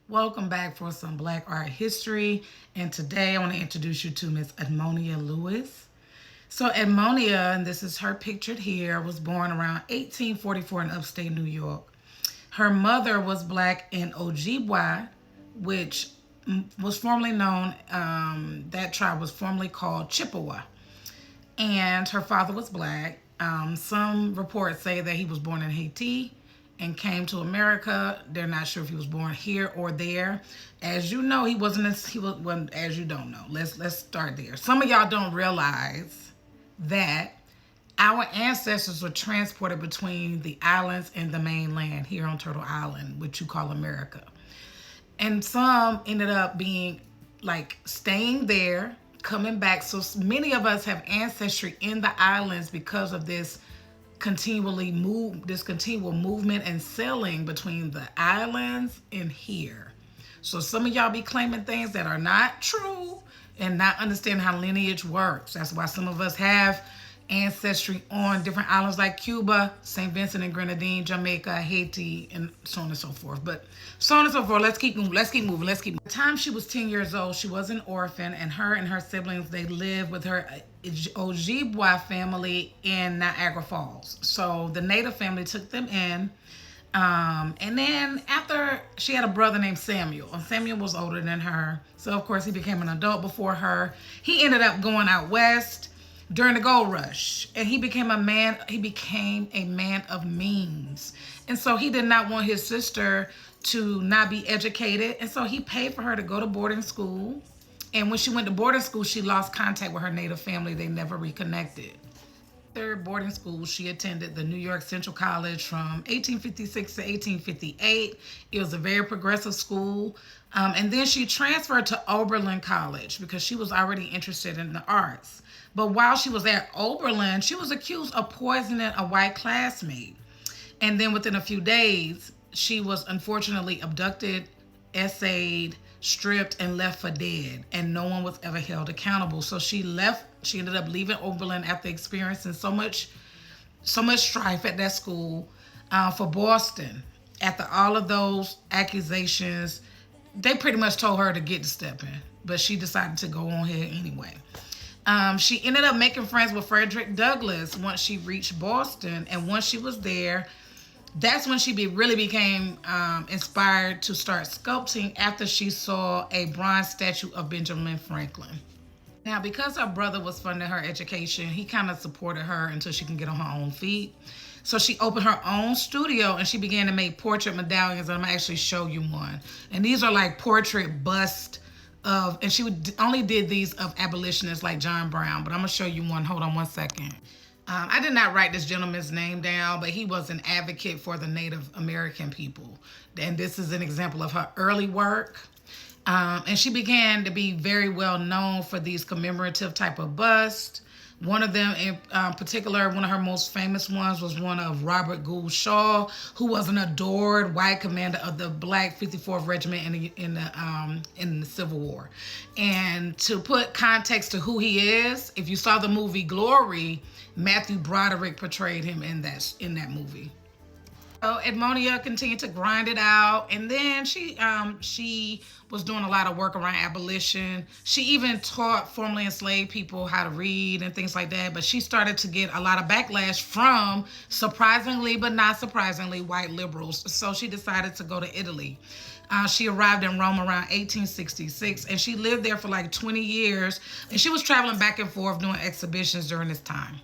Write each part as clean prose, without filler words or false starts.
Welcome back for some Black art history. And today I want to introduce you to Miss Edmonia Lewis. So Edmonia, and this is her pictured here, was born around 1844 in upstate New York. Her mother was Black in Ojibwa, which was formerly known, that tribe was formerly called Chippewa. And her father was Black. Some reports say that he was born in Haiti and came to America. They're not sure if he was born here or there. As you know, he wasn't. Well, as you don't know. Let's start there. Some of y'all don't realize that our ancestors were transported between the islands and the mainland here on Turtle Island, which you call America. And some ended up being like staying there, coming back. So many of us have ancestry in the islands because of this continual movement and sailing between the islands and here. So some of y'all be claiming things that are not true and not understand how lineage works. That's why some of us have ancestry on different islands like Cuba, St. Vincent and Grenadine, Jamaica, Haiti, and so on and so forth. But so on and so forth. Let's keep moving. By the time she was 10 years old, she was an orphan, and her siblings, they lived with her Ojibwa family in Niagara Falls. So the native family took them in. And then after, she had a brother named Samuel, and Samuel was older than her. So of course he became an adult before her. He ended up going out west during the gold rush, and he became a man of means. And so he did not want his sister to not be educated, and so he paid for her to go to boarding school. And when she went to boarding school, she lost contact with her native family. They never reconnected. After boarding school, she attended the New York Central College from 1856 to 1858. It was a very progressive school. And then she transferred to Oberlin College because she was already interested in the arts. But while she was at Oberlin, she was accused of poisoning a white classmate. And then within a few days, she was unfortunately abducted, essayed, stripped, and left for dead. And no one was ever held accountable. So she left. She ended up leaving Oberlin after experiencing so much strife at that school, for Boston. After all of those accusations, they pretty much told her to get to stepping, but she decided to go on ahead anyway. She ended up making friends with Frederick Douglass once she reached Boston. And once she was there, that's when she really became inspired to start sculpting after she saw a bronze statue of Benjamin Franklin. Now, because her brother was funding her education, he kind of supported her until she can get on her own feet. So she opened her own studio and she began to make portrait medallions. And I'm going to actually show you one. And these are like portrait busts and she only did these of abolitionists like John Brown. But I'm going to show you one. Hold on one second. I did not write this gentleman's name down, but he was an advocate for the Native American people. And this is an example of her early work. And she began to be very well known for these commemorative type of busts. One of them in particular, one of her most famous ones was one of Robert Gould Shaw, who was an adored white commander of the Black 54th Regiment in the Civil War. And to put context to who he is, if you saw the movie Glory, Matthew Broderick portrayed him in that movie. So Edmonia continued to grind it out, and then she was doing a lot of work around abolition. She even taught formerly enslaved people how to read and things like that, but she started to get a lot of backlash from, surprisingly but not surprisingly, white liberals. So she decided to go to Italy. She arrived in Rome around 1866, and she lived there for like 20 years, and she was traveling back and forth doing exhibitions during this time.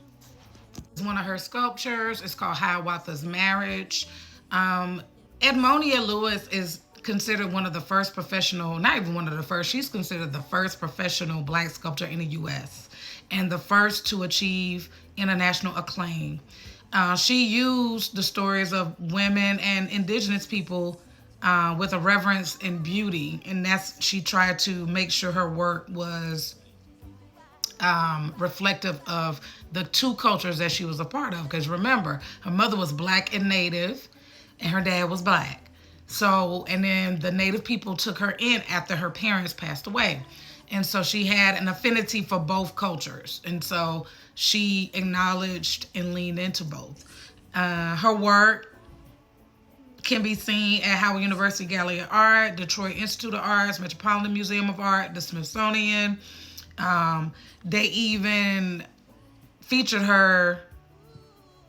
One of her sculptures is called Hiawatha's Marriage. Edmonia Lewis is considered one of the first professional, not even one of the first, she's considered the first professional Black sculptor in the U.S. and the first to achieve international acclaim. She used the stories of women and indigenous people with a reverence and beauty, and she tried to make sure her work was reflective of the two cultures that she was a part of. Because remember, her mother was Black and Native, and her dad was Black. So, and then the Native people took her in after her parents passed away. And so she had an affinity for both cultures. And so she acknowledged and leaned into both. Her work can be seen at Howard University Gallery of Art, Detroit Institute of Arts, Metropolitan Museum of Art, the Smithsonian. They even featured her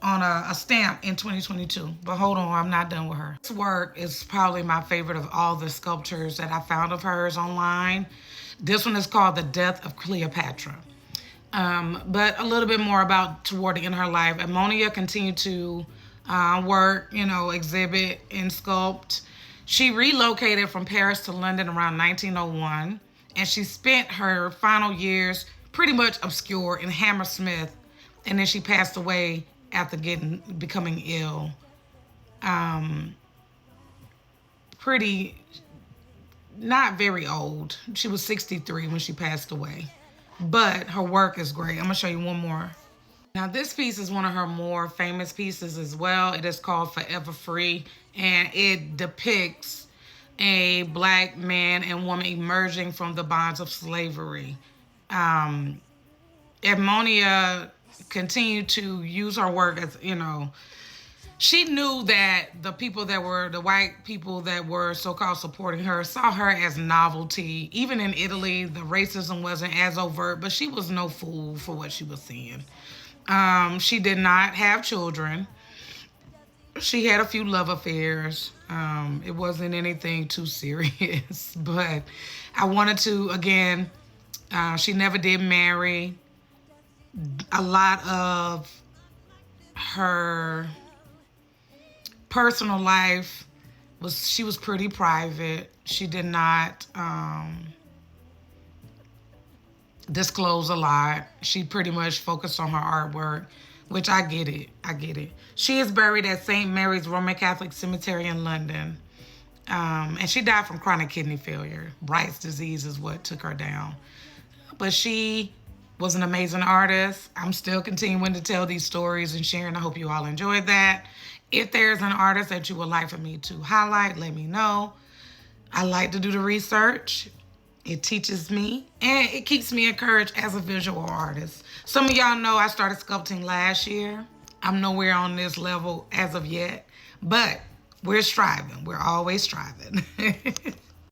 on a stamp in 2022. But hold on, I'm not done with her. This work is probably my favorite of all the sculptures that I found of hers online. This one is called The Death of Cleopatra. But a little bit more about toward the end of her life. Edmonia continued to work, exhibit and sculpt. She relocated from Paris to London around 1901, and she spent her final years pretty much obscure in Hammersmith, and then she passed away after becoming ill. Not very old. She was 63 when she passed away. But her work is great. I'm going to show you one more. Now, this piece is one of her more famous pieces as well. It is called Forever Free, and it depicts a Black man and woman emerging from the bonds of slavery. Edmonia continued to use her work as, she knew that the white people that were so-called supporting her saw her as novelty. Even in Italy, the racism wasn't as overt, but she was no fool for what she was seeing. She did not have children. She had a few love affairs. It wasn't anything too serious, but I wanted to, again, she never did marry. A lot of her personal life she was pretty private. She did not disclose a lot. She pretty much focused on her artwork, which I get it. She is buried at St. Mary's Roman Catholic Cemetery in London. And she died from chronic kidney failure. Bright's disease is what took her down. But she was an amazing artist. I'm still continuing to tell these stories and sharing. I hope you all enjoyed that. If there's an artist that you would like for me to highlight, let me know. I like to do the research. It teaches me and it keeps me encouraged as a visual artist. Some of y'all know I started sculpting last year. I'm nowhere on this level as of yet, but we're striving. We're always striving.